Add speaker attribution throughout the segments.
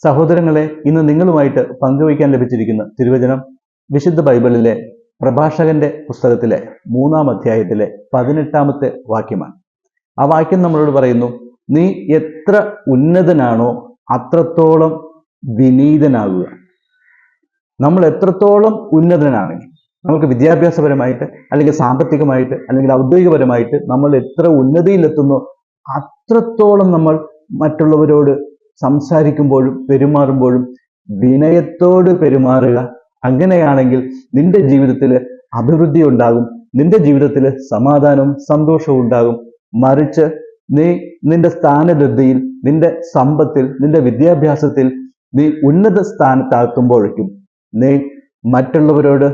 Speaker 1: സഹോദരങ്ങളെ, ഇന്ന് നിങ്ങളുമായിട്ട് പങ്കുവയ്ക്കാൻ ലഭിച്ചിരിക്കുന്ന തിരുവചനം വിശുദ്ധ ബൈബിളിലെ പ്രഭാഷകന്റെ പുസ്തകത്തിലെ 3-ാം അധ്യായത്തിലെ 18-ാമത്തെ വാക്യമാണ്. ആ വാക്യം നമ്മളോട് പറയുന്നു, നീ എത്ര ഉന്നതനാണോ അത്രത്തോളം വിനീതനാകുക. നമ്മൾ എത്രത്തോളം ഉന്നതനാണെങ്കിൽ, നമുക്ക് വിദ്യാഭ്യാസപരമായിട്ട് അല്ലെങ്കിൽ സാമ്പത്തികമായിട്ട് അല്ലെങ്കിൽ ഔദ്യോഗികപരമായിട്ട് നമ്മൾ എത്ര ഉന്നതിയിലെത്തുന്നോ അത്രത്തോളം നമ്മൾ മറ്റുള്ളവരോട് സംസാരിക്കുമ്പോഴും പെരുമാറുമ്പോഴും വിനയത്തോട് പെരുമാറുക. അങ്ങനെയാണെങ്കിൽ നിന്റെ ജീവിതത്തിൽ അഭിവൃദ്ധി ഉണ്ടാകും, നിന്റെ ജീവിതത്തിൽ സമാധാനവും സന്തോഷവും ഉണ്ടാകും. മറിച്ച് നീ നിന്റെ സ്ഥാനലബ്ധിയിൽ, നിന്റെ സമ്പത്തിൽ, നിന്റെ വിദ്യാഭ്യാസത്തിൽ നീ ഉന്നത സ്ഥാനത്താക്കുമ്പോഴേക്കും നീ മറ്റുള്ളവരോട്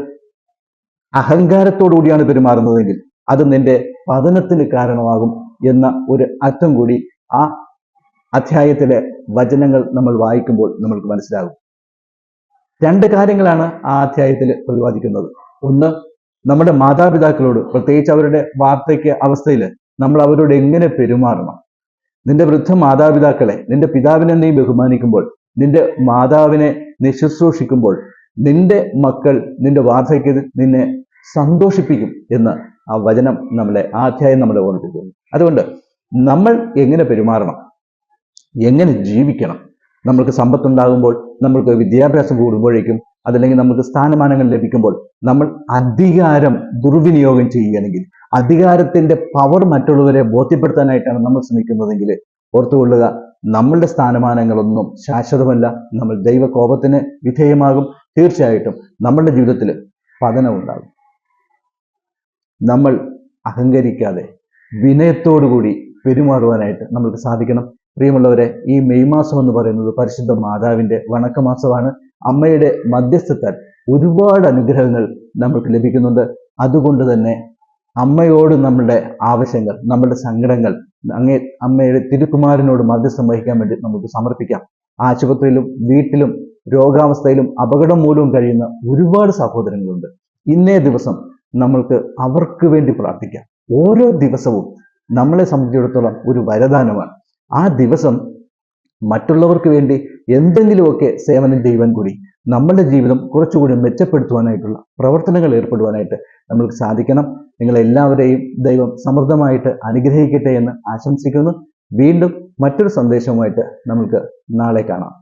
Speaker 1: അഹങ്കാരത്തോടു കൂടിയാണ് പെരുമാറുന്നതെങ്കിൽ അത് നിന്റെ പതനത്തിന് കാരണമാകും എന്ന ഒരു അർത്ഥം കൂടി ആ അധ്യായത്തിലെ വചനങ്ങൾ നമ്മൾ വായിക്കുമ്പോൾ നമ്മൾക്ക് മനസ്സിലാകും. 2 കാര്യങ്ങളാണ് ആ അധ്യായത്തിൽ പ്രതിപാദിക്കുന്നത്. ഒന്ന്, നമ്മുടെ മാതാപിതാക്കളോട്, പ്രത്യേകിച്ച് അവരുടെ വാർദ്ധക്യ അവസ്ഥയിൽ നമ്മൾ അവരോട് എങ്ങനെ പെരുമാറണം. നിന്റെ വൃദ്ധ മാതാപിതാക്കളെ, നിന്റെ പിതാവിനെ നീ ബഹുമാനിക്കുമ്പോൾ, നിന്റെ മാതാവിനെ നീ ശുശ്രൂഷിക്കുമ്പോൾ നിന്റെ മക്കൾ നിന്റെ വാർദ്ധക്യത്തിൽ നിന്നെ സന്തോഷിപ്പിക്കും എന്ന് ആ വചനം ആ അധ്യായം നമ്മളെ ഓർമ്മിപ്പിക്കുന്നു. അതുകൊണ്ട് നമ്മൾ എങ്ങനെ പെരുമാറണം, എങ്ങനെ ജീവിക്കണം. നമ്മൾക്ക് സമ്പത്തുണ്ടാകുമ്പോൾ, നമ്മൾക്ക് വിദ്യാഭ്യാസം കൂടുമ്പോഴേക്കും, അതല്ലെങ്കിൽ നമുക്ക് സ്ഥാനമാനങ്ങൾ ലഭിക്കുമ്പോൾ നമ്മൾ അധികാരം ദുർവിനിയോഗം ചെയ്യുകയാണെങ്കിൽ, അധികാരത്തിന്റെ പവർ മറ്റുള്ളവരെ ബോധ്യപ്പെടുത്താനായിട്ടാണ് നമ്മൾ ശ്രമിക്കുന്നതെങ്കിൽ ഓർത്തുകൊള്ളുക, നമ്മളുടെ സ്ഥാനമാനങ്ങളൊന്നും ശാശ്വതമല്ല. നമ്മൾ ദൈവകോപത്തിന് വിധേയമാകും. തീർച്ചയായിട്ടും നമ്മളുടെ ജീവിതത്തിൽ പതനം ഉണ്ടാകും. നമ്മൾ അഹങ്കരിക്കാതെ വിനയത്തോടുകൂടി പെരുമാറുവാനായിട്ട് നമ്മൾക്ക് സാധിക്കണം. പ്രിയമുള്ളവരെ, ഈ മെയ് മാസം എന്ന് പറയുന്നത് പരിശുദ്ധ മാതാവിന്റെ വണക്കമാസമാണ്. അമ്മയുടെ മധ്യസ്ഥത്താൽ ഒരുപാട് അനുഗ്രഹങ്ങൾ നമ്മൾക്ക് ലഭിക്കുന്നുണ്ട്. അതുകൊണ്ട് തന്നെ അമ്മയോട് നമ്മളുടെ ആവശ്യങ്ങൾ, നമ്മളുടെ സങ്കടങ്ങൾ അമ്മയുടെ തിരുക്കുമാരനോട് മധ്യസ്ഥം വഹിക്കാൻ വേണ്ടി നമുക്ക് സമർപ്പിക്കാം. ആശുപത്രിയിലും വീട്ടിലും രോഗാവസ്ഥയിലും അപകടം മൂലവും കഴിയുന്ന ഒരുപാട് സഹോദരങ്ങളുണ്ട്. ഇന്നേ ദിവസം നമ്മൾക്ക് അവർക്ക് വേണ്ടി പ്രാർത്ഥിക്കാം. ഓരോ ദിവസവും നമ്മളെ സംബന്ധിച്ചിടത്തോളം ഒരു വരദാനമാണ്. ആ ദിവസം മറ്റുള്ളവർക്ക് വേണ്ടി എന്തെങ്കിലുമൊക്കെ സേവനം ചെയ്യുവാൻ കൂടി നമ്മളുടെ ജീവിതം കുറച്ചുകൂടി മെച്ചപ്പെടുത്തുവാനായിട്ടുള്ള പ്രവർത്തനങ്ങൾ ഏർപ്പെടുവാനായിട്ട് നമ്മൾക്ക് സാധിക്കണം. നിങ്ങളെല്ലാവരെയും ദൈവം സമൃദ്ധമായിട്ട് അനുഗ്രഹിക്കട്ടെ എന്ന് ആശംസിക്കുന്നു. വീണ്ടും മറ്റൊരു സന്ദേശവുമായിട്ട് നമുക്ക് നാളെ കാണാം.